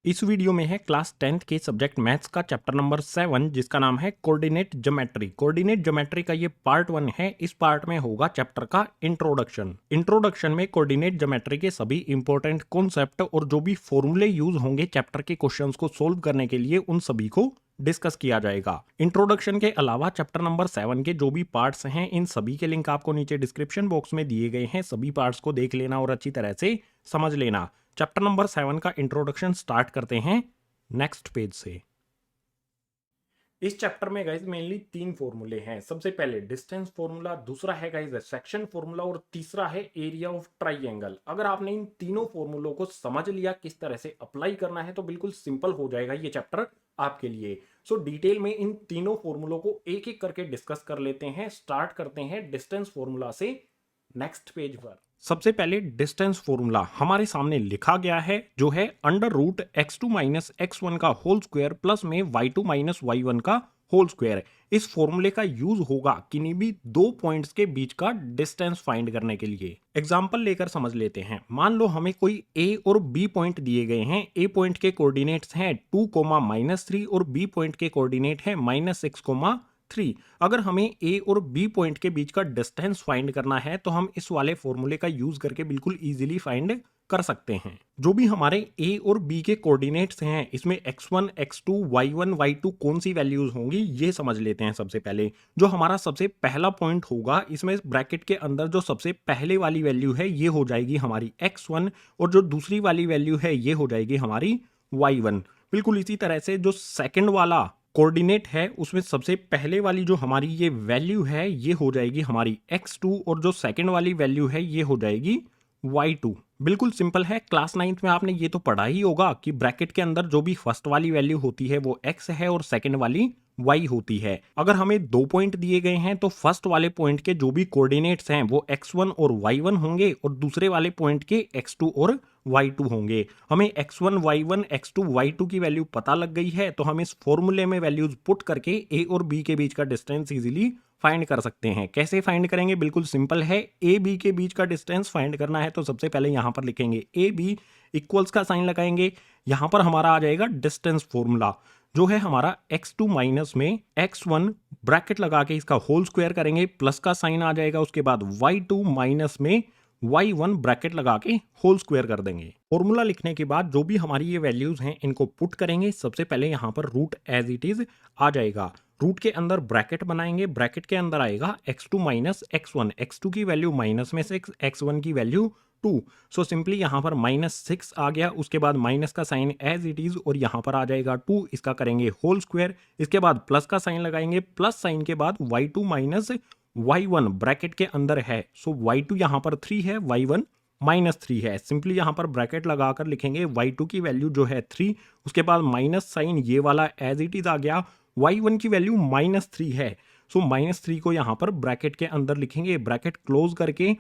इस वीडियो में है क्लास 10th के सब्जेक्ट मैथ्स का चैप्टर नंबर 7 जिसका नाम है कोऑर्डिनेट ज्योमेट्री। कोऑर्डिनेट ज्योमेट्री का ये पार्ट 1 है। इस पार्ट में होगा चैप्टर का इंट्रोडक्शन में कोऑर्डिनेट ज्योमेट्री के सभी इंपॉर्टेंट कॉन्सेप्ट और जो भी फॉर्मूले यूज होंगे चैप्टर के क्वेश्चंस को सोल्व करने के लिए उन सभी को डिस्कस किया जाएगा। इंट्रोडक्शन के अलावा चैप्टर नंबर 7 के जो भी पार्ट्स हैं इन सभी के लिंक आपको नीचे डिस्क्रिप्शन बॉक्स में दिए गए हैं। सभी पार्ट्स को देख लेना और अच्छी तरह से समझ लेना। चैप्टर नंबर 7 का इंट्रोडक्शन स्टार्ट करते हैं नेक्स्ट पेज से। इस चैप्टर में गाइज मेनली 3 फॉर्मूले हैं। सबसे पहले डिस्टेंस फॉर्मूला, दूसरा है गाइज सेक्शन फॉर्मूला और तीसरा है एरिया ऑफ ट्राइंगल। अगर आपने इन तीनों फॉर्मूलों को समझ लिया किस तरह से अप्लाई करना है तो बिल्कुल सिंपल हो जाएगा ये चैप्टर आपके लिए। सो डिटेल में इन तीनों फॉर्मूलों को एक एक करके डिस्कस कर लेते हैं। स्टार्ट करते हैं डिस्टेंस फॉर्मूला से नेक्स्ट पेज पर। सबसे पहले डिस्टेंस फॉर्मूला हमारे सामने लिखा गया है जो है under root x2 minus x1 का होल स्क्वायर प्लस में y2 माइनस y1 का होल स्क्वायर। इस फॉर्मूले का यूज होगा किन्हीं भी दो पॉइंट्स के बीच का डिस्टेंस फाइंड करने के लिए। एग्जांपल लेकर समझ लेते हैं। मान लो हमें कोई a और b पॉइंट दिए गए हैं। a पॉइंट के कोऑर्डिनेट्स हैं 2, -3 और b पॉइंट के कोऑर्डिनेट है -6, 3। अगर हमें A और B पॉइंट के बीच का डिस्टेंस फाइंड करना है तो हम इस वाले फॉर्मूले का यूज करके बिल्कुल इजीली फाइंड कर सकते हैं। जो भी हमारे A और B के कोऑर्डिनेट्स हैं इसमें x1, x2, y1, y2 कौन सी वैल्यूज होंगी ये समझ लेते हैं। सबसे पहले जो हमारा सबसे पहला पॉइंट होगा इसमें ब्रैकेट के अंदर जो सबसे पहले वाली वैल्यू है ये हो जाएगी हमारी x1 और जो दूसरी वाली वैल्यू है ये हो जाएगी हमारी y1। बिल्कुल इसी तरह से जो सेकंड वाला कोऑर्डिनेट है उसमें सबसे पहले वाली जो हमारी ये वैल्यू है ये हो जाएगी हमारी x2 और जो सेकंड वाली वैल्यू है ये हो जाएगी y2। बिल्कुल सिंपल है। क्लास 9th में आपने ये तो पढ़ा ही होगा कि ब्रैकेट के अंदर जो भी फर्स्ट वाली वैल्यू होती है वो x है और सेकंड वाली y होती है। अगर हमें दो पॉइंट दिए गए हैं तो फर्स्ट वाले पॉइंट के जो भी कोऑर्डिनेट्स हैं वो x1 और y1 होंगे और दूसरे वाले पॉइंट के x2 और y2 होंगे। हमें x1, y1, x2, y2 की वैल्यू पता लग गई है तो हम इस फॉर्मूले में वैल्यूज पुट करके a और b के बीच का डिस्टेंस इजीली फाइंड कर सकते हैं। कैसे फाइंड करेंगे? बिल्कुल सिंपल है। ए बी के बीच का डिस्टेंस फाइंड करना है तो सबसे पहले यहां पर लिखेंगे ए बी, इक्वल्स का साइन लगाएंगे। यहां पर हमारा आ जाएगा डिस्टेंस फॉर्मूला जो है हमारा x2 माइनस में x1 ब्रैकेट लगा के इसका होल स्क्वायर करेंगे, प्लस का साइन आ जाएगा। उसके बाद y2 माइनस में y1 ब्रैकेट लगा के होल स्क्वायर कर देंगे। फॉर्मूला लिखने के बाद जो भी हमारी ये वैल्यूज हैं इनको पुट करेंगे। सबसे पहले यहाँ पर रूट एज इट इज आ जाएगा। रूट के अंदर ब्रैकेट बनाएंगे। ब्रैकेट के अंदर आएगा x2 माइनस x1, x2 की वैल्यू -6, x1 की वैल्यू 2। सो सिंपली यहाँ पर -6 आ गया। उसके बाद माइनस का साइन एज इट इज और यहाँ पर आ जाएगा 2। इसका करेंगे होल स्क्वायर। इसके बाद प्लस का साइन लगाएंगे। प्लस साइन के बाद y2 माइनस y1 ब्रैकेट के अंदर है। सो y2 यहाँ पर 3 है, y1 -3 है। सिंपली यहाँ पर ब्रैकेट लगाकर लिखेंगे y2 की वैल्यू जो है 3। उसके बाद माइनस साइन ये वाला एज इट इज आ गया। y1 की वैल्यू -3 है। सो -3 को यहाँ पर ब्रैकेट के अंदर लिखेंगे, ब्रैकेट क्लोज करके।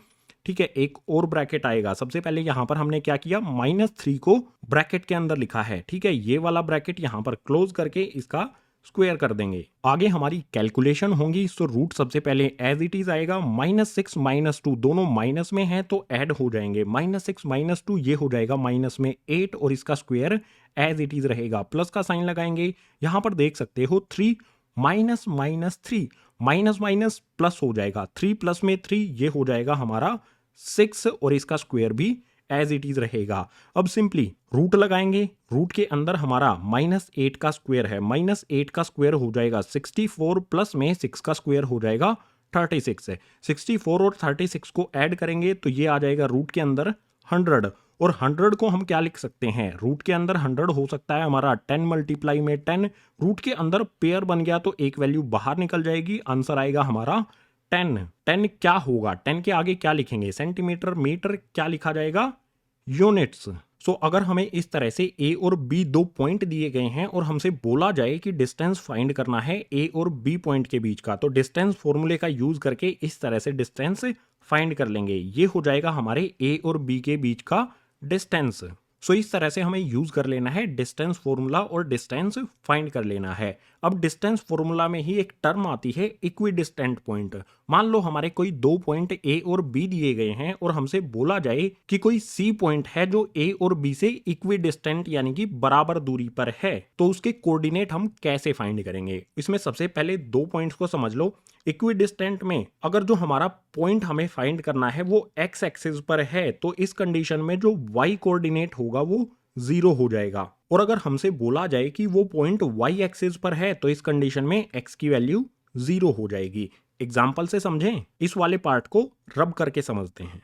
ठीक है, एक और ब्रैकेट आएगा। सबसे पहले यहां पर हमने क्या किया, -3 को ब्रैकेट के अंदर लिखा है। ठीक है, ये वाला ब्रैकेट यहां पर क्लोज करके इसका स्क्वायर कर देंगे। आगे हमारी कैलकुलेशन होंगी। सो रूट सबसे पहले एज इट इज आएगा। -6 -2 दोनों माइनस में है तो ऐड हो जाएंगे। -6 -2 ये हो जाएगा माइनस में 8 और इसका स्क्वायर एज इट इज रहेगा। प्लस का साइन लगाएंगे। यहां पर देख सकते हो 3 -3 माइनस माइनस प्लस हो जाएगा। 3 प्लस में 3 ये हो जाएगा हमारा 6 और इसका स्क्वायर भी एज इट इज रहेगा। अब सिंपली रूट लगाएंगे। रूट के अंदर हमारा -8 का स्क्वायर है। -8 का स्क्वायर हो जाएगा 64 प्लस में 6 का स्क्वायर हो जाएगा 36 है। 64 और 36 को ऐड करेंगे तो ये आ जाएगा रूट के अंदर 100। और 100 को हम क्या लिख सकते हैं, रूट के अंदर 100 हो सकता है हमारा 10 मल्टीप्लाई में 10। रूट के अंदर पेयर बन गया तो एक वैल्यू बाहर निकल जाएगी। आंसर आएगा हमारा 10। 10 क्या होगा, 10 के आगे क्या लिखेंगे, सेंटीमीटर, मीटर, क्या लिखा जाएगा, यूनिट्स। सो अगर हमें इस तरह से ए और बी दो पॉइंट दिए गए हैं और हमसे बोला जाए कि डिस्टेंस फाइंड करना है ए और बी पॉइंट के बीच का, तो डिस्टेंस फॉर्मूले का यूज करके इस तरह से डिस्टेंस फाइंड कर लेंगे। ये हो जाएगा हमारे ए और बी के बीच का डिस्टेंस। सो इस तरह से हमें यूज कर लेना है डिस्टेंस फॉर्मूला और डिस्टेंस फाइंड कर लेना है। अब डिस्टेंस फॉर्मूला में ही एक टर्म आती है इक्विडिस्टेंट पॉइंट। मान लो हमारे कोई दो पॉइंट ए और बी दिए गए हैं और हमसे बोला जाए कि कोई सी पॉइंट है जो ए और बी से इक्विडिस्टेंट यानी कि बराबर दूरी पर है, तो उसके कोऑर्डिनेट हम कैसे फाइंड करेंगे। इसमें सबसे पहले दो पॉइंट्स को समझ लो। इक्विडिस्टेंट में अगर जो हमारा पॉइंट हमें फाइंड करना है वो एक्स एक्सिस पर है, तो इस कंडीशन में जो वाई कोऑर्डिनेट होगा वो 0 हो जाएगा। और अगर हमसे बोला जाए कि वो पॉइंट वाई एक्सिस पर है, तो इस कंडीशन में एक्स की वैल्यू 0 हो जाएगी। एग्जाम्पल से समझें, इस वाले पार्ट को रब करके समझते हैं।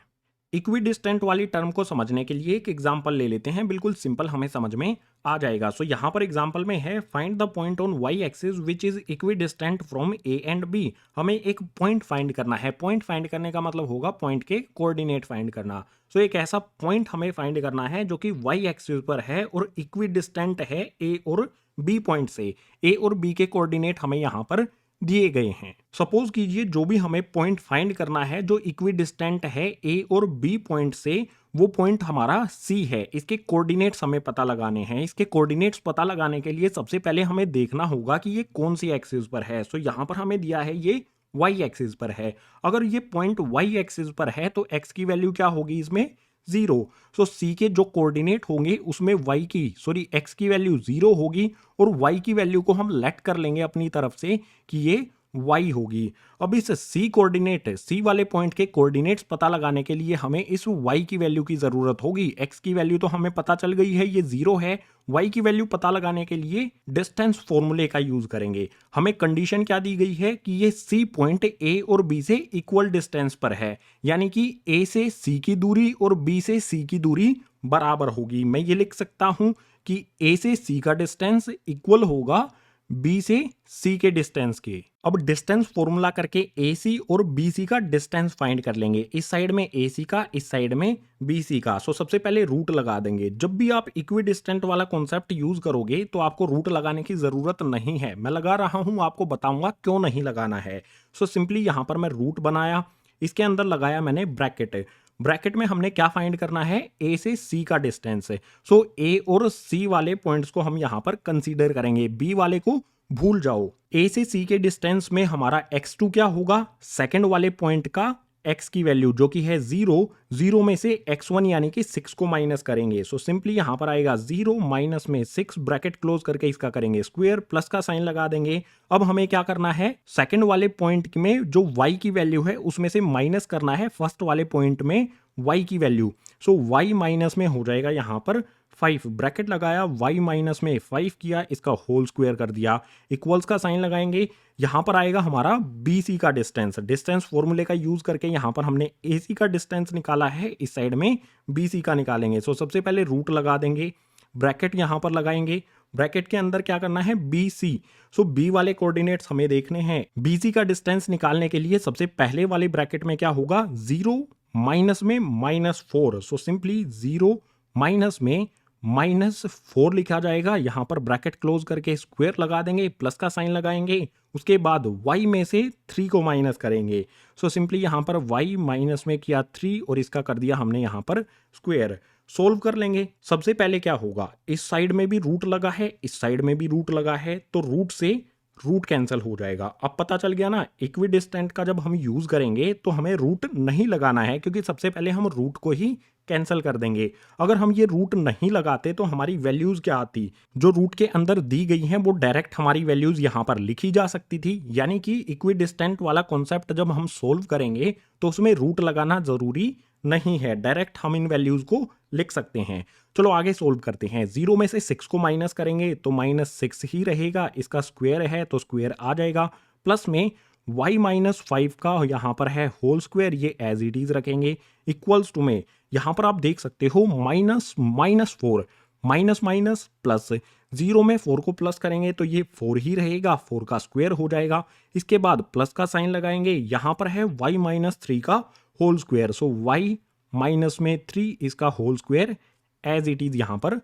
इक्विडिस्टेंट वाली टर्म को समझने के लिए एक एग्जांपल ले लेते हैं, बिल्कुल सिंपल, हमें समझ में आ जाएगा। सो यहां पर एग्जांपल में है find the point on y axis which is equidistant from A and B. हमें एक पॉइंट फाइंड करना है। पॉइंट फाइंड करने का मतलब होगा पॉइंट के कोऑर्डिनेट फाइंड करना। सो एक ऐसा पॉइंट हमें फाइंड करना है जो कि वाई एक्सिस पर है और इक्विडिस्टेंट है ए और बी पॉइंट से। ए और बी के कोऑर्डिनेट हमें यहां पर दिए गए हैं। सपोज कीजिए जो भी हमें पॉइंट फाइंड करना है जो इक्विडिस्टेंट है ए और बी पॉइंट से, वो पॉइंट हमारा सी है। इसके कोऑर्डिनेट्स हमें पता लगाने हैं। इसके कोऑर्डिनेट्स पता लगाने के लिए सबसे पहले हमें देखना होगा कि ये कौन सी एक्सिस पर है। सो यहां पर हमें दिया है ये वाई एक्सिस पर है। अगर ये पॉइंट वाई एक्सिस पर है तो एक्स की वैल्यू क्या होगी इसमें 0। सो सी के जो कोऑर्डिनेट होंगे उसमें एक्स की वैल्यू 0 होगी और वाई की वैल्यू को हम लेट कर लेंगे अपनी तरफ से कि ये y होगी। अब इस सी वाले पॉइंट के कोऑर्डिनेट्स पता लगाने के लिए हमें इस y की वैल्यू की जरूरत होगी। x की वैल्यू तो हमें पता चल गई है, ये 0 है। y की वैल्यू पता लगाने के लिए डिस्टेंस फॉर्मूले का यूज करेंगे। हमें कंडीशन क्या दी गई है कि ये सी पॉइंट a और b से इक्वल डिस्टेंस पर है, यानी कि a से c की दूरी और b से c की दूरी बराबर होगी। मैं ये लिख सकता हूं कि a से c का डिस्टेंस इक्वल होगा बी से सी के डिस्टेंस के। अब डिस्टेंस फॉर्मूला करके ए सी और बी सी का डिस्टेंस फाइंड कर लेंगे। इस साइड में ए सी का, इस साइड में बी सी का। सो सबसे पहले रूट लगा देंगे। जब भी आप इक्विडिस्टेंट वाला कॉन्सेप्ट यूज करोगे तो आपको रूट लगाने की जरूरत नहीं है। मैं लगा रहा हूं, आपको बताऊंगा क्यों नहीं लगाना है। सो सिंपली यहां पर मैं रूट बनाया, इसके अंदर लगाया मैंने ब्रैकेट। ब्रैकेट में हमने क्या फाइंड करना है, ए से सी का डिस्टेंस है। सो ए और सी वाले पॉइंट्स को हम यहां पर कंसीडर करेंगे, बी वाले को भूल जाओ। ए से सी के डिस्टेंस में हमारा x2 क्या होगा, सेकंड वाले पॉइंट का x की वैल्यू जो कि है 0 में से x1 यानी कि 6 को माइनस करेंगे। सो सिंपली यहां पर आएगा 0 माइनस में 6, ब्रैकेट क्लोज करके इसका करेंगे स्क्वायर, प्लस का साइन लगा देंगे। अब हमें क्या करना है, सेकंड वाले पॉइंट में जो y की वैल्यू है उसमें से माइनस करना है फर्स्ट वाले पॉइंट में y की वैल्यू। सो y माइनस में हो जाएगा यहां पर 5, ब्रैकेट लगाया, y माइनस में 5 किया, इसका होल स्क्वायर कर दिया, इक्वल्स का साइन लगाएंगे। यहां पर आएगा हमारा BC का डिस्टेंस फॉर्मूले का यूज करके यहां पर हमने AC का डिस्टेंस निकाला है, इस साइड में BC का निकालेंगे। सो सबसे पहले रूट लगा देंगे, ब्रैकेट यहां पर लगाएंगे, ब्रैकेट के अंदर क्या करना है BC। सो B वाले कोऑर्डिनेट्स हमें देखने हैं। BC का डिस्टेंस निकालने के लिए सबसे पहले वाले ब्रैकेट में क्या होगा, 0 माइनस में -4। सो सिंपली 0 माइनस में -4 लिखा जाएगा। यहां पर ब्रैकेट क्लोज करके स्क्वायर लगा देंगे, प्लस का साइन लगाएंगे, उसके बाद y में से 3 को माइनस करेंगे। सो सिंपली यहां पर y माइनस में किया 3 और इसका कर दिया हमने यहां पर स्क्वायर। सोल्व कर लेंगे। सबसे पहले क्या होगा, इस साइड में भी रूट लगा है, इस साइड में भी रूट लगा है, तो रूट से रूट कैंसिल हो जाएगा। अब पता चल गया ना, इक्विडिस्टेंट का जब हम यूज करेंगे तो हमें रूट नहीं लगाना है, क्योंकि सबसे पहले हम रूट को ही कैंसिल कर देंगे। अगर हम ये रूट नहीं लगाते तो हमारी वैल्यूज क्या आती, जो रूट के अंदर दी गई हैं वो डायरेक्ट हमारी वैल्यूज यहां पर लिखी जा सकती थी। यानी कि इक्विडिस्टेंट वाला कॉन्सेप्ट जब हम सोल्व करेंगे तो उसमें रूट लगाना जरूरी नहीं है, डायरेक्ट हम इन वैल्यूज को लिख सकते हैं। चलो आगे सोल्व करते हैं। 0 में से 6 को माइनस करेंगे तो -6 ही रहेगा, इसका स्क्वायर है तो स्क्वायर आ जाएगा, प्लस में y -5 का यहाँ पर है होल स्क्वायर, ये एज इट इज रखेंगे, इक्वल्स टू में यहाँ पर आप देख सकते हो -4 माइनस माइनस प्लस, 0 में 4 को प्लस करेंगे तो ये 4 ही रहेगा, 4 का स्क्वायर हो जाएगा। इसके बाद प्लस का साइन लगाएंगे, यहाँ पर है y -3 का होल स्क्वायर। सो y -3 इसका whole square as it is यहां पर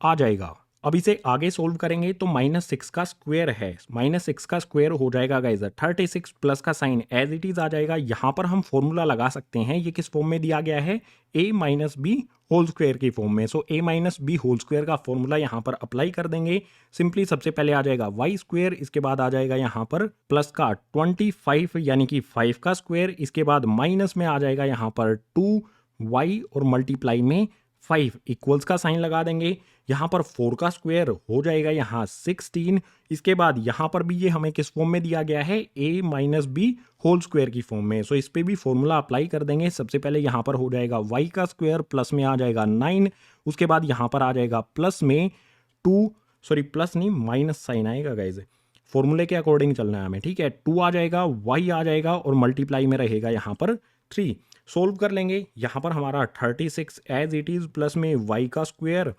आ जाएगा। अब इसे आगे सोल्व करेंगे तो -6 का स्क्वायर है, -6 का स्क्वायर हो जाएगा गाइज 36 प्लस का साइन एज इट इज आ जाएगा। यहाँ पर हम फॉर्मूला लगा सकते हैं, ये किस फॉर्म में दिया गया है, a minus b whole square की फॉर्म में। So a minus b whole square का फॉर्मूला यहाँ पर अप्लाई कर देंगे। सिंपली सबसे पहले आ जाएगा वाई स्क्वायर, इसके बाद आ जाएगा यहाँ पर प्लस का 25 यानी कि 5 का स्क्वायर, इसके बाद माइनस में आ जाएगा यहाँ पर 2y और मल्टीप्लाई में 5 इक्वल्स का साइन लगा देंगे। यहाँ पर 4 का स्क्वायर हो जाएगा यहाँ 16, इसके बाद यहाँ पर भी ये हमें किस फॉर्म में दिया गया है, a minus b whole square की फॉर्म में। सो इस पे भी फॉर्मूला अप्लाई कर देंगे। सबसे पहले यहाँ पर हो जाएगा y का स्क्वायर, प्लस में आ जाएगा 9, उसके बाद यहाँ पर आ जाएगा प्लस में 2, सॉरी प्लस नहीं माइनस साइन आएगा गाइज, फॉर्मूले के अकॉर्डिंग चलना है हमें, ठीक है। 2 आ जाएगा, y आ जाएगा और मल्टीप्लाई में रहेगा यहाँ पर 3। सोल्व कर लेंगे, यहाँ पर हमारा 36 एज इट इज, प्लस में y का स्क्वायर,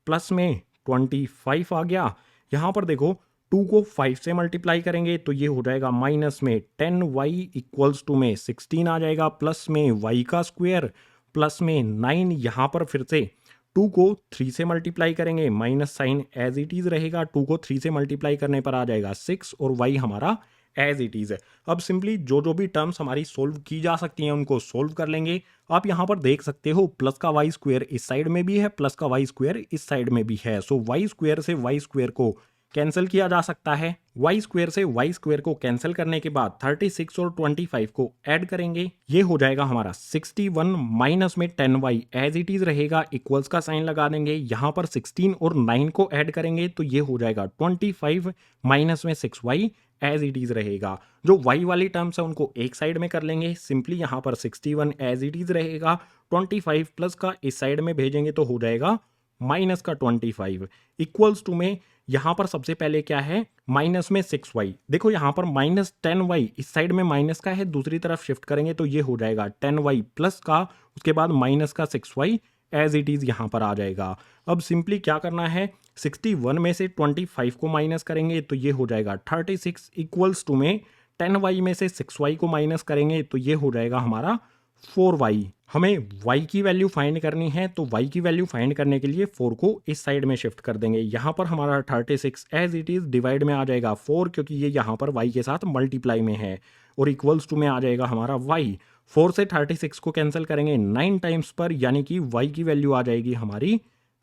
प्लस में 25 आ गया। यहाँ पर देखो 2 को 5 से मल्टीप्लाई करेंगे तो ये हो जाएगा माइनस में 10y इक्वल्स टू में 16 आ जाएगा, प्लस में y का स्क्वायर, प्लस में 9, यहाँ पर फिर से 2 को 3 से मल्टीप्लाई करेंगे, minus sign as it is रहेगा, 2 को 3 से मल्टीप्लाई करने पर आ जाएगा 6 और y हमारा एज इट इज है। अब सिंपली जो जो भी टर्म्स हमारी सोल्व की जा सकती हैं उनको सोल्व कर लेंगे। आप यहाँ पर देख सकते हो प्लस का वाई स्क्वायर इस साइड में भी है, प्लस का वाई स्क्वायर इस साइड में भी है। सो वाई स्क्वायर से वाई स्क्वायर को कैंसिल किया जा सकता है। वाई स्क्वायर से वाई स्क्वायर को कैंसिल करने के बाद 36 और 25 को ऐड करेंगे, ये हो जाएगा हमारा 61 माइनस में 10y एज इट इज रहेगा, इक्वल्स का साइन लगा देंगे। यहाँ पर 16 और 9 को ऐड करेंगे तो ये हो जाएगा 25 माइनस में 6y एज इट इज रहेगा। जो y वाली टर्म्स है उनको एक साइड में कर लेंगे, सिंपली यहाँ पर 61 एज इट इज रहेगा, 25 प्लस का इस साइड में भेजेंगे तो हो जाएगा माइनस का 25 इक्वल्स टू में यहाँ पर सबसे पहले क्या है, माइनस में 6y। देखो यहाँ पर माइनस 10y इस साइड में माइनस का है, दूसरी तरफ शिफ्ट करेंगे तो ये हो जाएगा 10y प्लस का, उसके बाद माइनस का 6y एज इट इज यहाँ पर आ जाएगा। अब सिंपली क्या करना है, 61 में से 25 को माइनस करेंगे तो ये हो जाएगा 36 इक्वल्स टू में 10y में से 6y को माइनस करेंगे तो ये हो जाएगा हमारा 4y। हमें y की वैल्यू फाइंड करनी है तो y की वैल्यू फाइंड करने के लिए 4 को इस साइड में शिफ्ट कर देंगे। यहाँ पर हमारा 36 एज इट इज डिवाइड में आ जाएगा 4, क्योंकि ये यहाँ पर y के साथ मल्टीप्लाई में है, और इक्वल्स टू में आ जाएगा हमारा y। 4 से 36 को कैंसिल करेंगे 9 टाइम्स पर, यानी कि y की वैल्यू आ जाएगी हमारी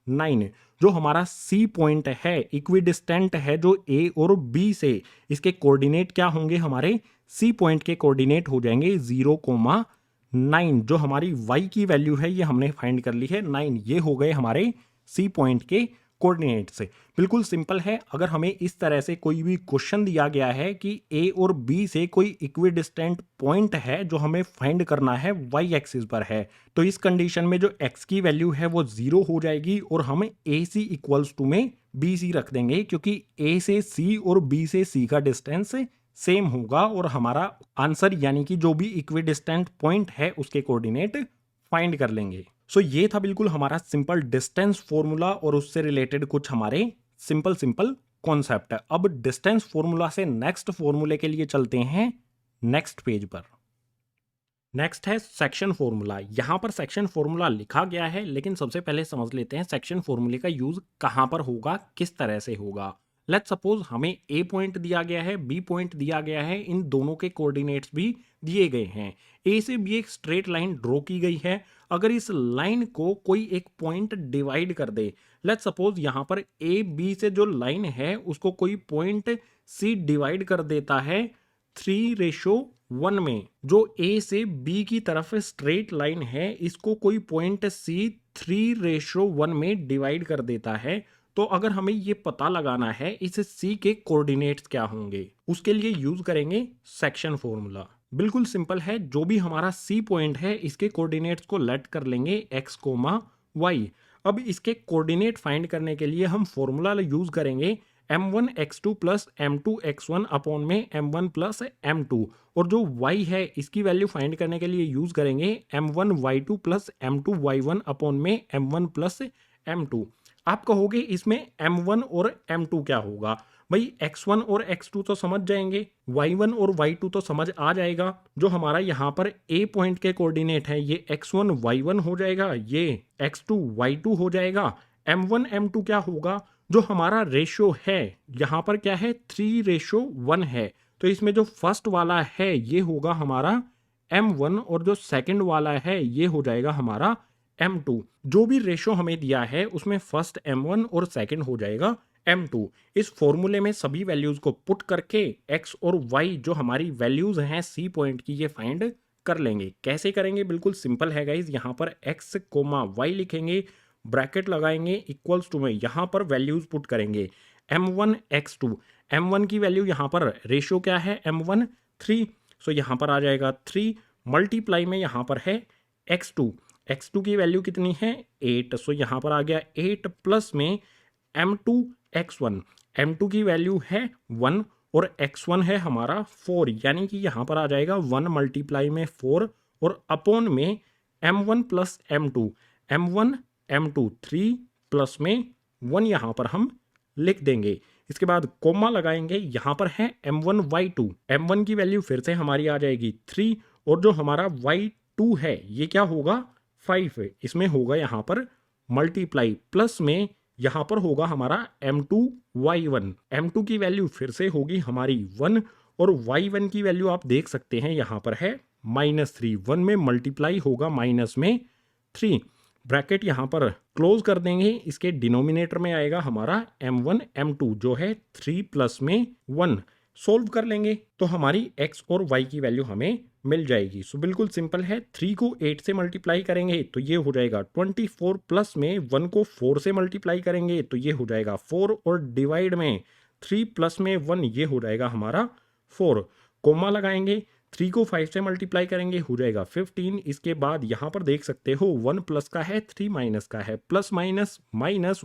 9। जो हमारा C पॉइंट है इक्विडिस्टेंट है जो A और B से, इसके कोऑर्डिनेट क्या होंगे, हमारे C पॉइंट के कोऑर्डिनेट हो जाएंगे 0,9। जो हमारी y की वैल्यू है ये हमने फाइंड कर ली है 9, ये हो गए हमारे C पॉइंट के कोऑर्डिनेट से। बिल्कुल सिंपल है। अगर हमें इस तरह से कोई भी क्वेश्चन दिया गया है कि A और B से कोई इक्विडिस्टेंट पॉइंट है जो हमें फाइंड करना है y एक्सिस पर है, तो इस कंडीशन में जो x की वैल्यू है वो 0 हो जाएगी और हम AC इक्वल्स टू में BC रख देंगे, क्योंकि A से C और B से C का डिस्टेंस सेम होगा और हमारा आंसर यानी कि जो भी इक्विडिस्टेंट पॉइंट है उसके कोऑर्डिनेट फाइंड कर लेंगे। सो ये था बिल्कुल हमारा सिंपल डिस्टेंस फॉर्मूला और उससे रिलेटेड कुछ हमारे सिंपल कॉन्सेप्ट है। अब डिस्टेंस फॉर्मूला से नेक्स्ट फॉर्मूले के लिए चलते हैं नेक्स्ट पेज पर। नेक्स्ट है सेक्शन फॉर्मूला। यहाँ पर सेक्शन फॉर्मूला लिखा गया है, लेकिन सबसे पहले समझ लेते हैं सेक्शन फॉर्मूले का यूज कहाँ पर होगा, किस तरह से होगा। लेट्स सपोज हमें A पॉइंट दिया गया है, B पॉइंट दिया गया है, इन दोनों के कोऑर्डिनेट्स भी दिए गए हैं। A से B एक स्ट्रेट लाइन ड्रॉ की गई है। अगर इस लाइन को कोई एक पॉइंट डिवाइड कर दे, लेट्स सपोज यहाँ पर A B से जो लाइन है उसको कोई पॉइंट C डिवाइड कर देता है 3:1 में। जो A से B की तरफ स्ट्रेट लाइन है इसको कोई पॉइंट C 3:1 में डिवाइड कर देता है, तो अगर हमें ये पता लगाना है इस C के कोऑर्डिनेट्स क्या होंगे, उसके लिए यूज करेंगे सेक्शन फॉर्मूला। बिल्कुल सिंपल है। जो भी हमारा C पॉइंट है इसके कोऑर्डिनेट्स को लेट कर लेंगे x, y। अब इसके कोऑर्डिनेट फाइंड करने के लिए हम फॉर्मूला यूज करेंगे m1 x2 plus m2 x1 upon में m1 प्लस m2, और जो y है इसकी वैल्यू फाइंड करने के लिए यूज करेंगे m1 y2 plus m2 y1 upon में m1 प्लस m2। आप कहोगे इसमें m1 और m2 क्या होगा, भाई x1 और x2 तो समझ जाएंगे, y1 और y2 तो समझ आ जाएगा। जो हमारा यहाँ पर A पॉइंट के कोऑर्डिनेट है ये x1 y1 हो जाएगा, ये x2 y2 हो जाएगा। m1 m2 क्या होगा, जो हमारा रेशो है यहाँ पर क्या है 3:1 है, तो इसमें जो फर्स्ट वाला है ये होगा हमारा m1 और जो सेकंड वाला है ये हो जाएगा हमारा m2। जो भी रेशो हमें दिया है उसमें फर्स्ट m1 और सेकंड हो जाएगा m2। इस फॉर्मूले में सभी वैल्यूज को पुट करके x और y जो हमारी वैल्यूज हैं सी पॉइंट की ये फाइंड कर लेंगे। कैसे करेंगे, बिल्कुल सिंपल है गाइज। यहाँ पर x, y लिखेंगे, ब्रैकेट लगाएंगे, इक्वल्स टू में यहाँ पर वैल्यूज पुट करेंगे m1 x2। m1 की वैल्यू यहाँ पर रेशियो क्या है m1 3, सो यहाँ पर आ जाएगा 3 मल्टीप्लाई में यहाँ पर है x2 की वैल्यू कितनी है 8, सो यहाँ पर आ गया 8 प्लस में m2 x1 की वैल्यू है 1 और x1 है हमारा 4, यानी कि यहाँ पर आ जाएगा 1 मल्टीप्लाई में 4 और अपॉन में m1 plus m1 m2 3 plus में 1 यहाँ पर हम लिख देंगे। इसके बाद कोमा लगाएंगे, यहाँ पर है m1 y2। m1 की वैल्यू फिर से हमारी आ जाएगी 3 और जो हमारा y2 है ये क्या होगा 5, इसमें होगा यहाँ पर मल्टीप्लाई प्लस में यहाँ पर होगा हमारा m2 y1। m2 की वैल्यू फिर से होगी हमारी 1 और y1 की वैल्यू आप देख सकते हैं यहाँ पर है -3। 1 में मल्टीप्लाई होगा माइनस में 3, ब्रैकेट यहाँ पर क्लोज कर देंगे। इसके डिनोमिनेटर में आएगा हमारा m1 m2 जो है 3 प्लस में 1। सोल्व कर लेंगे तो हमारी x और y की वैल्यू हमें मिल जाएगी। सो बिल्कुल सिंपल है, 3 को 8 से मल्टीप्लाई करेंगे तो ये हो जाएगा 24 प्लस में 1 को 4 से मल्टीप्लाई करेंगे तो ये हो जाएगा 4 और डिवाइड में 3 प्लस में 1 ये हो जाएगा हमारा 4। कोमा लगाएंगे, 3 को 5 से मल्टीप्लाई करेंगे हो जाएगा 15। इसके बाद यहाँ पर देख सकते हो 1 प्लस का है 3 माइनस का है, प्लस माइनस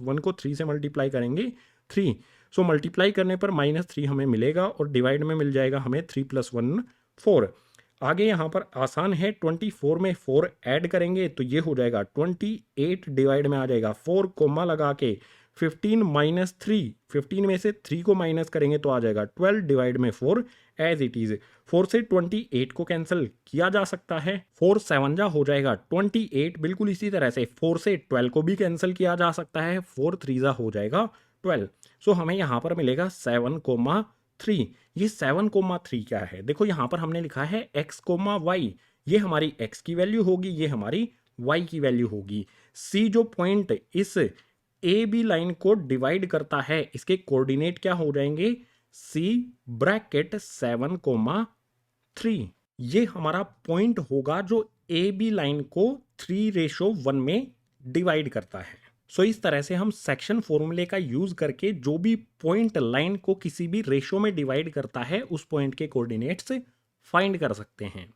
1 को 3 से मल्टीप्लाई करेंगे 3, सो मल्टीप्लाई करने पर -3 हमें मिलेगा और डिवाइड में मिल जाएगा हमें 3 + 1 4। आगे यहाँ पर आसान है, 24 में 4 ऐड करेंगे तो ये हो जाएगा 28, डिवाइड में आ जाएगा 4, कोमा लगा के 15 - 3, 15 में से 3 को माइनस करेंगे तो आ जाएगा 12, डिवाइड में 4 एज इट इज। 4 से 28 को कैंसिल किया जा सकता है, 4 7 जा हो जाएगा 28। बिल्कुल इसी तरह से 4 से 12 को भी कैंसिल किया जा सकता है, 4 3 जा हो जाएगा 12। सो हमें यहाँ पर मिलेगा 7,3। ये 7,3 क्या है, देखो यहाँ पर हमने लिखा है x, y, ये हमारी x की वैल्यू होगी, ये हमारी y की वैल्यू होगी। c जो पॉइंट इस ए बी लाइन को डिवाइड करता है इसके कोऑर्डिनेट क्या हो जाएंगे c ब्रैकेट 7,3। ये हमारा पॉइंट होगा जो ए बी लाइन को 3:1 में डिवाइड करता है। सो इस तरह से हम सेक्शन फॉर्मूले का यूज करके जो भी पॉइंट लाइन को किसी भी रेशो में डिवाइड करता है उस पॉइंट के कोऑर्डिनेट्स फाइंड कर सकते हैं।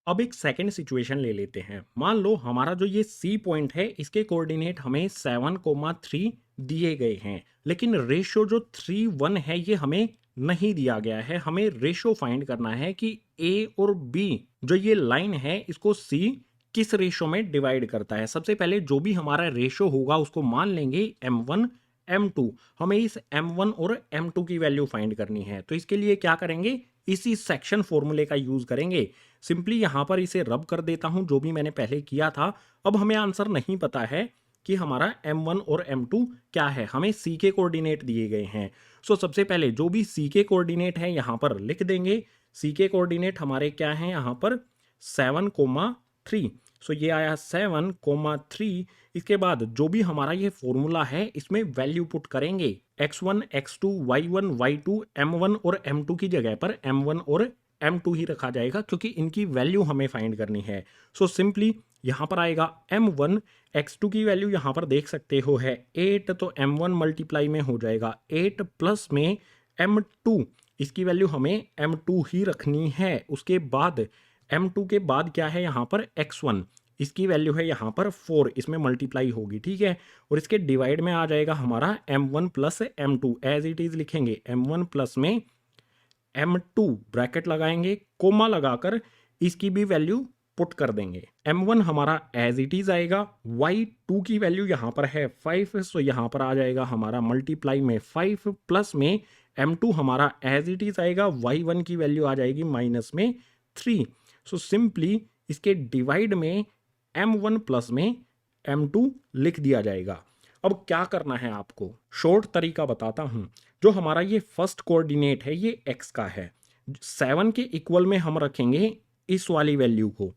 अब एक सेकंड सिचुएशन ले लेते हैं। मान लो हमारा जो ये सी पॉइंट है इसके कोऑर्डिनेट हमें 7,3 दिए गए हैं, लेकिन रेशो जो 3:1 है ये हमें नहीं दिया गया है। हमें रेशो फाइंड करना है कि ए और बी जो ये लाइन है इसको सी किस रेशो में डिवाइड करता है। सबसे पहले जो भी हमारा रेशो होगा उसको मान लेंगे m1 m2। हमें इस m1 और m2 की वैल्यू फाइंड करनी है, तो इसके लिए क्या करेंगे, इसी सेक्शन फॉर्मूले का यूज करेंगे। सिंपली यहां पर इसे रब कर देता हूं जो भी मैंने पहले किया था। अब हमें आंसर नहीं पता है कि हमारा m1 और m2 क्या है, हमें c के कोऑर्डिनेट दिए गए हैं। सो सबसे पहले जो भी c के कोऑर्डिनेट है यहां पर लिख देंगे। c के कोऑर्डिनेट हमारे क्या हैं यहाँ पर 7,3। सो ये आया 7,3। इसके बाद जो भी हमारा ये फॉर्मूला है इसमें वैल्यू पुट करेंगे, x1 x2 y1 y2 m1 और m2 की जगह पर m1 और m2 ही रखा जाएगा क्योंकि इनकी वैल्यू हमें फाइंड करनी है। सो सिंपली यहाँ पर आएगा m1, x2 की वैल्यू यहाँ पर देख सकते हो है 8, तो m1 मल्टीप्लाई में हो जाएगा 8 प्लस में m2, इसकी वैल्यू हमें m2 ही रखनी है। उसके बाद m2 के बाद क्या है यहाँ पर x1, इसकी वैल्यू है यहाँ पर 4, इसमें मल्टीप्लाई होगी, ठीक है। और इसके डिवाइड में आ जाएगा हमारा m1 plus m2, as it is लिखेंगे m1 प्लस में m2, ब्रैकेट लगाएंगे, कोमा लगाकर इसकी भी वैल्यू पुट कर देंगे। m1 हमारा एज इट इज आएगा, y2 की वैल्यू यहाँ पर है 5, सो यहाँ पर आ जाएगा हमारा मल्टीप्लाई में 5 प्लस में m2 हमारा एज इट इज आएगा, y1 की वैल्यू आ जाएगी माइनस में 3। सो सिंपली इसके डिवाइड में m1 प्लस में m2 लिख दिया जाएगा। अब क्या करना है आपको, शॉर्ट तरीका बताता हूं। जो हमारा ये फर्स्ट कोऑर्डिनेट है ये x का है, 7 के इक्वल में हम रखेंगे इस वाली वैल्यू को,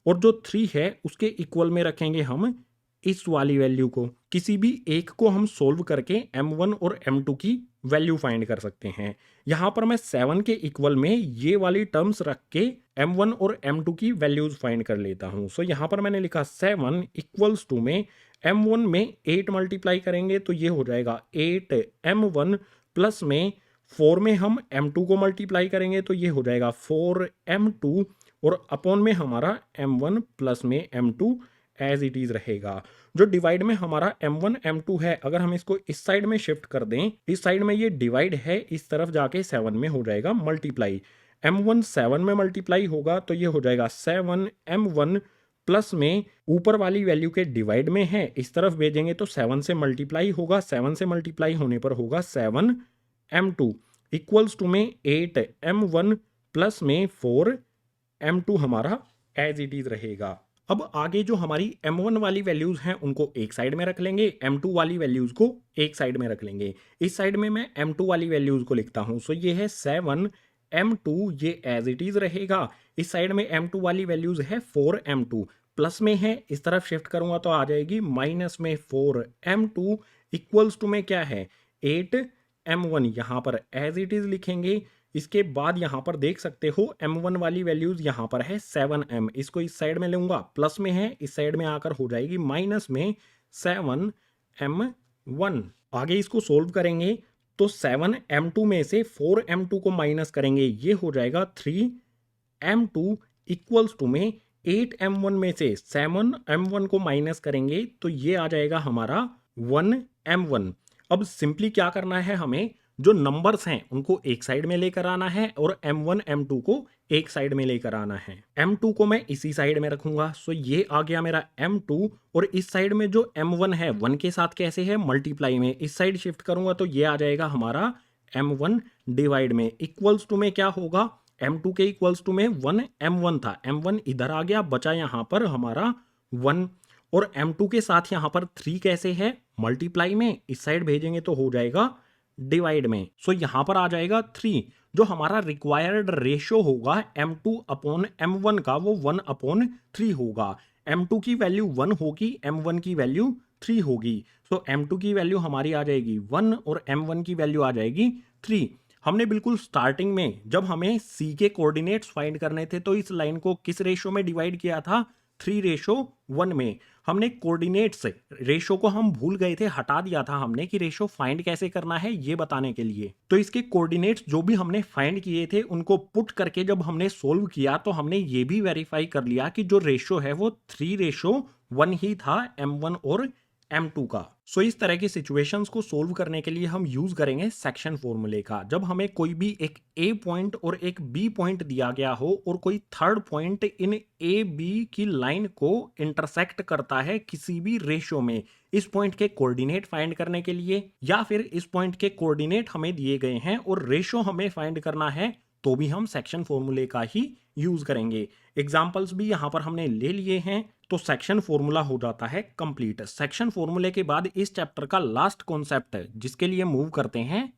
और जो 3 है उसके इक्वल में रखेंगे हम इस वाली वैल्यू को। किसी भी एक को हम सोल्व करके m1 और m2 की वैल्यू फाइंड कर सकते हैं। यहाँ पर मैं 7 के इक्वल में ये वाली टर्म्स रख के m1 और m2 की वैल्यूज फाइंड कर लेता हूँ। सो यहाँ पर मैंने लिखा 7 इक्वल्स टू में m1 में 8 मल्टीप्लाई करेंगे तो ये हो जाएगा 8m1, प्लस में 4 में हम m2 को मल्टीप्लाई करेंगे तो ये हो जाएगा 4m2, और अपॉन में हमारा m1 प्लस में m2 एज इट इज रहेगा। जो डिवाइड में हमारा m1 m2 है, अगर हम इसको इस साइड में शिफ्ट कर दें, इस साइड में ये डिवाइड है, इस तरफ जाके 7 में हो जाएगा मल्टीप्लाई। m1 7 में मल्टीप्लाई होगा तो ये हो जाएगा 7m1, प्लस में ऊपर वाली वैल्यू के डिवाइड में है, इस तरफ भेजेंगे तो 7 से मल्टीप्लाई होगा, 7 से मल्टीप्लाई होने पर होगा 7m2 इक्वल्स टू में 8m1 प्लस में 4m2 हमारा एज इट इज रहेगा। अब आगे जो हमारी m1 वाली वैल्यूज हैं उनको एक साइड में रख लेंगे, m2 वाली वैल्यूज को एक साइड में रख लेंगे। इस साइड में मैं m2 वाली वैल्यूज को लिखता हूं, सो ये है 7m2, ये एज इट इज रहेगा। इस साइड में m2 वाली वैल्यूज है 4m2, प्लस में है, इस तरफ शिफ्ट करूंगा तो आ जाएगी माइनस में 4m2 इक्वल्स टू में क्या है 8m1, यहां पर एज इट इज लिखेंगे। इसके बाद यहां पर देख सकते हो m1 वाली वैल्यूज यहां पर है 7m, इसको इस साइड में लूंगा, प्लस में है, इस साइड में आकर हो जाएगी माइनस में 7m1। आगे इसको सोल्व करेंगे तो 7m2 में से 4m2 को माइनस करेंगे, ये हो जाएगा 3m2 इक्वल्स टू में 8m1 में से 7m1 को माइनस करेंगे तो ये आ जाएगा हमारा 1m1। अब सिंपली क्या करना है, हमें जो नंबर्स हैं उनको एक साइड में लेकर आना है और m1 m2 को एक साइड में लेकर आना है। m2 को मैं इसी साइड में रखूंगा, सो ये आ गया मेरा m2, और इस साइड में जो m1 है 1 के साथ कैसे है मल्टीप्लाई में, इस साइड शिफ्ट करूंगा तो ये आ जाएगा हमारा m1 डिवाइड में इक्वल्स टू में क्या होगा, m2 के इक्वल्स टू में 1m1 था, m1 इधर आ गया, बचा यहां पर हमारा 1, और m2 के साथ यहां पर 3 कैसे है मल्टीप्लाई में, इस साइड भेजेंगे तो हो जाएगा डिवाइड में। सो यहां पर आ जाएगा 3। जो हमारा रिक्वायर्ड रेशियो होगा m2 अपॉन m1 का, वो 1/3 होगा। m2 की वैल्यू 1 होगी, m1 की वैल्यू 3 होगी। सो m2 की वैल्यू हमारी आ जाएगी 1 और m1 की वैल्यू आ जाएगी 3। हमने बिल्कुल स्टार्टिंग में जब हमें c के कोऑर्डिनेट्स फाइंड करने थे तो इस लाइन को किस रेशियो में डिवाइड किया था, 3:1 में। हमने कोऑर्डिनेट्स रेशो को हम भूल गए थे, हटा दिया था हमने कि रेशो फाइंड कैसे करना है ये बताने के लिए। तो इसके कोऑर्डिनेट्स जो भी हमने फाइंड किए थे उनको पुट करके जब हमने सोल्व किया तो हमने ये भी वेरीफाई कर लिया कि जो रेशो है वो 3:1 ही था m1 और m2 का। सो इस तरह की सिचुएशंस को सोल्व करने के लिए हम यूज करेंगे सेक्शन फॉर्मूले का। जब हमें कोई भी एक ए पॉइंट और एक बी पॉइंट दिया गया हो और कोई third point in A B की लाइन को इंटरसेक्ट करता है किसी भी रेशियो में, इस पॉइंट के कोऑर्डिनेट फाइंड करने के लिए, या फिर इस पॉइंट के कोऑर्डिनेट हमें दिए गए हैं और रेशियो हमें फाइंड करना है, तो भी हम सेक्शन फॉर्मूले का ही यूज करेंगे। एग्जाम्पल्स भी यहां पर हमने ले लिए हैं, तो सेक्शन फॉर्मूला हो जाता है कंप्लीट। सेक्शन फॉर्मूले के बाद इस चैप्टर का लास्ट कॉन्सेप्ट है जिसके लिए मूव करते हैं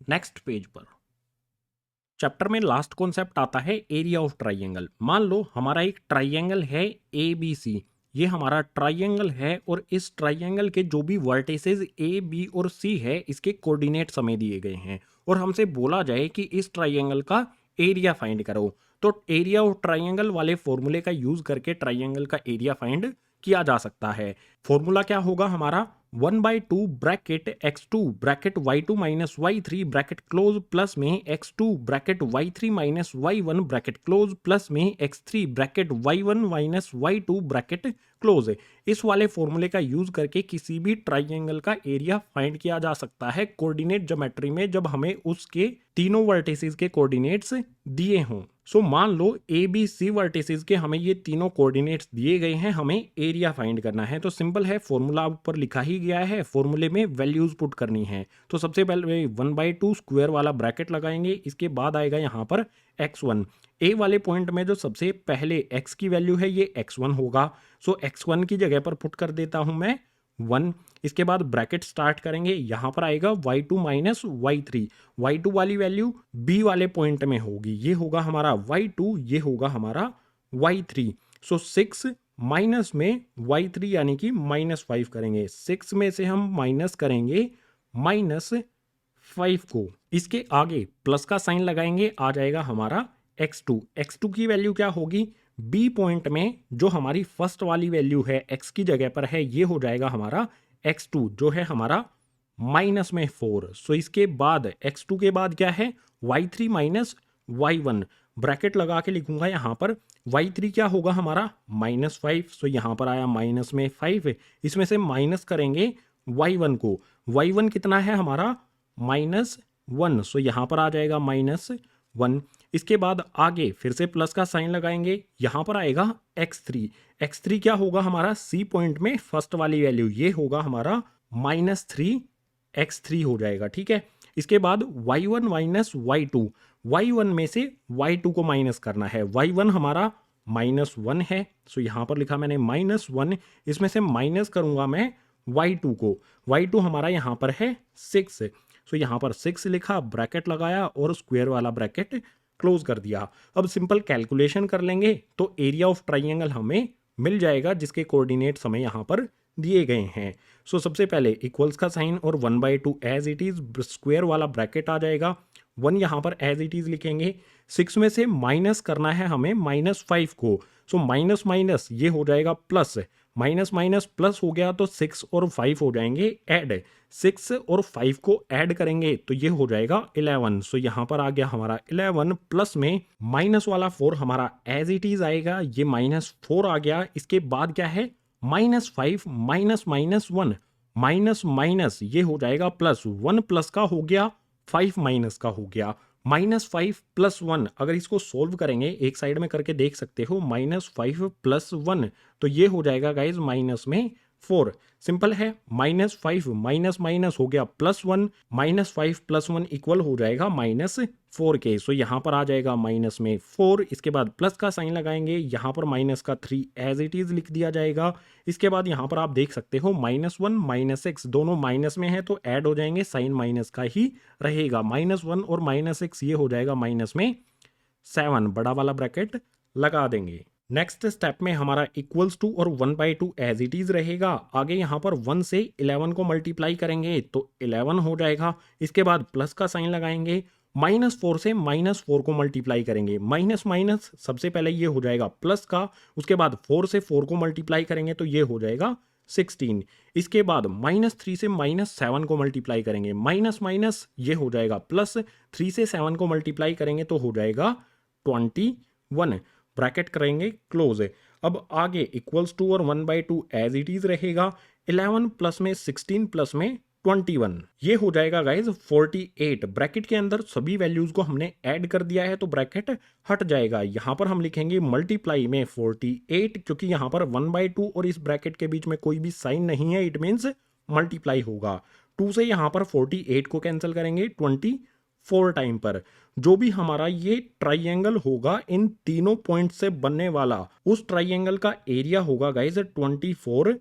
नेक्स्ट पेज पर। चैप्टर में लास्ट कॉन्सेप्ट आता है एरिया ऑफ ट्राइंगल। मान लो हमारा एक ट्राइंगल है ABC, ये हमारा ट्राइंगल है और इस ट्राइंगल के जो भी वर्टिसेस A, B और C है इसके कोऑर्डिनेट्स हमें दिए गए हैं और हमसे बोला जाए कि इस ट्राइंगल का एरिया फाइंड करो। तो एरिया ऑफ ट्राइंगल वाले फॉर्मूले का यूज करके ट्राइंगल का एरिया फाइंड किया जा सकता है। फॉर्मूला क्या होगा हमारा, 1/2 bracket x2 bracket y2 minus y3 bracket close plus में x2 bracket y3 minus y1 bracket close plus में x3 bracket y1 minus y2 bracket close. इस वाले फॉर्मूले का यूज करके किसी भी ट्राइंगल का एरिया फाइंड किया जा सकता है कोऑर्डिनेट ज्योमेट्री में, जब हमें उसके तीनों वर्टिसेस के कोऑर्डिनेट्स दिए हों। सो मान लो ABC वर्टिसेस के हमें ये तीनों कोऑर्डिनेट्स दिए गए हैं, हमें एरिया फाइंड करना है। तो सिंपल है, फॉर्मूला ऊपर लिखा ही गया है, फॉर्मूले में वैल्यूज पुट करनी है। तो सबसे पहले 1/2 स्क्वायर वाला ब्रैकेट लगाएंगे, इसके बाद आएगा यहाँ पर x1। ए वाले पॉइंट में जो सबसे पहले x की वैल्यू है ये x1 होगा। सो x1 की जगह पर पुट कर देता हूं मैं 1। इसके बाद ब्रैकेट स्टार्ट करेंगे, यहाँ पर आएगा y2 माइनस y3। y2 वाली वैल्यू b वाले पॉइंट में होगी, ये होगा हमारा y2, ये होगा हमारा y3। सो 6 माइनस में y3 यानी कि -5 करेंगे। 6 में से हम माइनस करेंगे -5 को, इसके आगे प्लस का साइन लगाएंगे, आ जाएगा हमारा x2। x2 की वैल्यू क्या होगी, b पॉइंट में जो हमारी फर्स्ट वाली वैल्यू है x की जगह पर है, ये हो जाएगा हमारा x2 जो है हमारा माइनस में 4। सो इसके बाद x2 के बाद क्या है, y3 माइनस y1। ब्रैकेट लगा के लिखूंगा यहाँ पर, y3 क्या होगा हमारा -5। सो यहाँ पर आया माइनस में 5, इसमें से माइनस करेंगे y1 को। y1 कितना है हमारा -1। सो यहाँ पर आ जाएगा -1। इसके बाद आगे फिर से प्लस का साइन लगाएंगे, यहाँ पर आएगा x3। x3 क्या होगा हमारा c पॉइंट में फर्स्ट वाली वैल्यू, ये होगा हमारा -3x3 हो जाएगा, ठीक है। इसके बाद y1 माइनस y2, y1 में से y2 को माइनस करना है। y1 हमारा -1 है, सो यहाँ पर लिखा मैंने -1, इसमें से माइनस करूंगा मैं y2 को। y2 हमारा यहाँ पर है 6, सो यहाँ पर 6 लिखा, ब्रैकेट लगाया और स्क्वायर वाला ब्रैकेट क्लोज कर दिया। अब सिंपल कैलकुलेशन कर लेंगे तो एरिया ऑफ ट्राइंगल हमें मिल जाएगा, जिसके कोऑर्डिनेट्स हमें यहाँ पर दिए गए हैं। सो सबसे पहले इक्वल्स का साइन और 1/2 एज इट इज, स्क्वायर वाला ब्रैकेट आ जाएगा। 1 यहाँ पर एज इट इज लिखेंगे, 6 में से माइनस करना है हमें -5 को। सो माइनस माइनस ये हो जाएगा प्लस, माइनस माइनस प्लस हो गया तो 6 और 5 हो जाएंगे ऐड। 6 और 5 को ऐड करेंगे तो ये हो जाएगा 11। सो यहाँ पर आ गया हमारा 11, प्लस में माइनस वाला 4 हमारा एज इट इज आएगा, ये -4 आ गया। इसके बाद क्या है, -5 माइनस -1, माइनस माइनस ये हो जाएगा प्लस, 1 प्लस का हो गया 5 माइनस का हो गया, -5 + 1। अगर इसको सोल्व करेंगे एक साइड में करके देख सकते हो, -5 + 1 तो ये हो जाएगा गाइज -4। सिंपल है, -5 माइनस माइनस हो गया +1, -5 + 1 इक्वल हो जाएगा -4 के। सो यहाँ पर आ जाएगा -4। इसके बाद प्लस का साइन लगाएंगे, यहाँ पर माइनस का 3 एज इट इज लिख दिया जाएगा। इसके बाद यहाँ पर आप देख सकते हो -1 -6 दोनों माइनस में है तो ऐड हो जाएंगे, साइन माइनस का ही रहेगा। -1 और -6 ये हो जाएगा -7, बड़ा वाला ब्रैकेट लगा देंगे। नेक्स्ट स्टेप में हमारा इक्वल्स टू और 1/2 एज इट इज रहेगा। आगे यहाँ पर 1 से 11 को मल्टीप्लाई करेंगे तो 11 हो जाएगा। इसके बाद प्लस का साइन लगाएंगे, -4 से -4 को मल्टीप्लाई करेंगे, माइनस माइनस सबसे पहले ये हो जाएगा प्लस का, उसके बाद 4 से 4 को मल्टीप्लाई करेंगे तो ये हो जाएगा 16। इसके बाद -3 से -7 को मल्टीप्लाई करेंगे, माइनस माइनस ये हो जाएगा प्लस, 3 से 7 को मल्टीप्लाई करेंगे तो हो जाएगा 21, ब्रैकेट करेंगे क्लोज। अब आगे इक्वल्स टू और 1/2 एज इट इज रहेगा। 11 प्लस में 16 प्लस में 21 ये हो जाएगा गाइज 48। ब्रैकेट के अंदर सभी वैल्यूज को हमने ऐड कर दिया है तो ब्रैकेट हट जाएगा। यहाँ पर हम लिखेंगे मल्टीप्लाई में 48, क्योंकि यहाँ पर 1/2 और इस ब्रैकेट के बीच में कोई भी साइन नहीं है, इट मीन्स मल्टीप्लाई होगा। 2 से यहाँ पर 48 को कैंसिल करेंगे 24 टाइम पर। जो भी हमारा ये ट्राइंगल होगा इन तीनों पॉइंट से बनने वाला, उस ट्राइंगल का एरिया होगा गाइज 24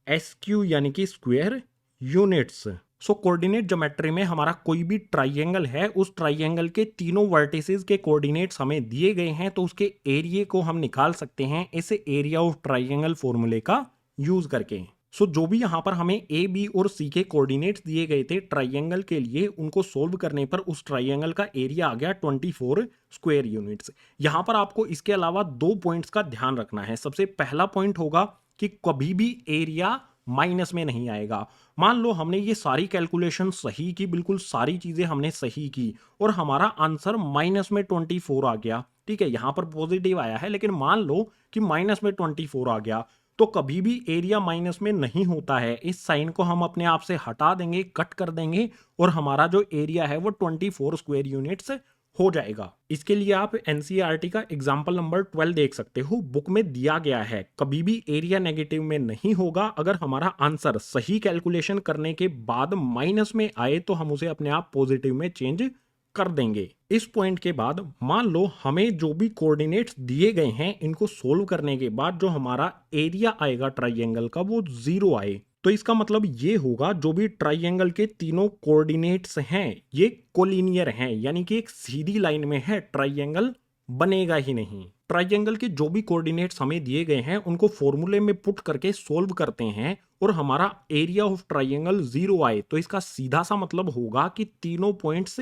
SQ यानी कि स्क्वायर यूनिट्स। सो कोऑर्डिनेट ज्योमेट्री में हमारा कोई भी ट्राइंगल है, उस ट्राइंगल के तीनों वर्टिसेस के कोऑर्डिनेट्स हमें दिए गए हैं तो उसके एरिया को हम निकाल सकते हैं इस एरिया ऑफ ट्राइंगल फॉर्मूले का यूज करके। सो जो भी यहाँ पर हमें ए, बी और सी के कोऑर्डिनेट्स दिए गए थे ट्राइंगल के लिए, उनको सोल्व करने पर उस ट्राइंगल का एरिया आ गया 24 स्क्वायर यूनिट्स। यहाँ पर आपको इसके अलावा 2 पॉइंट्स का ध्यान रखना है। सबसे पहला पॉइंट होगा कि कभी भी एरिया माइनस में नहीं आएगा। मान लो हमने ये सारी कैलकुलेशन सही की, बिल्कुल सारी चीजें हमने सही की और हमारा आंसर माइनस में 24 आ गया, ठीक है, यहाँ पर पॉजिटिव आया है, लेकिन मान लो कि माइनस में 24 आ गया तो कभी भी एरिया माइनस में नहीं होता है। इस साइन को हम अपने आप से हटा देंगे, कट कर देंगे और हमारा जो एरिया है वो 24 स्क्वायर यूनिट्स हो जाएगा। इसके लिए आप एनसीईआरटी का एग्जाम्पल नंबर 12 देख सकते हो, बुक में दिया गया है। कभी भी एरिया नेगेटिव में नहीं होगा। अगर हमारा आंसर सही कैलकुलेशन करने के बाद माइनस में आए तो हम उसे अपने आप पॉजिटिव में चेंज कर देंगे। इस पॉइंट के बाद मान लो हमें जो भी कोऑर्डिनेट्स दिए गए हैं इनको सोल्व करने के बाद जो हमारा एरिया आएगा ट्राइंगल का वो 0 आए, तो इसका मतलब ये होगा जो भी ट्राइंगल के तीनों कोऑर्डिनेट्स हैं ये कोलिनियर हैं, यानी कि एक सीधी लाइन में है, ट्राइंगल बनेगा ही नहीं। ट्राइंगल के जो भी कोऑर्डिनेट्स हमें दिए गए हैं उनको फॉर्मूले में पुट करके सोल्व करते हैं और हमारा एरिया ऑफ ट्राइंगल 0 आए तो इसका सीधा सा मतलब होगा कि तीनों पॉइंट्स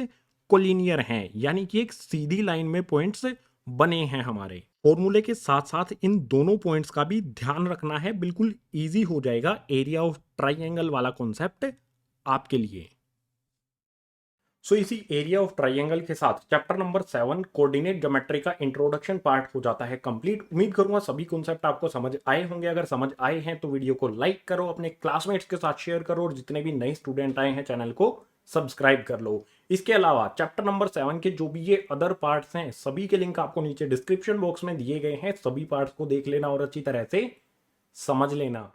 कोलिनियर हैं, यानी कि एक सीधी लाइन में पॉइंट्स बने हैं हमारे। फॉर्मूले के साथ साथ इन दोनों पॉइंट्स का भी ध्यान रखना है, बिल्कुल इजी हो जाएगा एरिया ऑफ ट्राइंगल वाला कॉन्सेप्ट आपके लिए। सो इसी एरिया ऑफ ट्राइंगल के साथ चैप्टर नंबर 7 कोऑर्डिनेट ज्योमेट्री का इंट्रोडक्शन पार्ट हो जाता है कंप्लीट। उम्मीद करूंगा सभी कॉन्सेप्ट आपको समझ आए होंगे। अगर समझ आए हैं तो वीडियो को लाइक करो, अपने क्लासमेट्स के साथ शेयर करो और जितने भी नए स्टूडेंट आए हैं चैनल को सब्सक्राइब कर लो। इसके अलावा चैप्टर नंबर 7 के जो भी ये अदर पार्ट्स हैं सभी के लिंक आपको नीचे डिस्क्रिप्शन बॉक्स में दिए गए हैं। सभी पार्ट्स को देख लेना और अच्छी तरह से समझ लेना।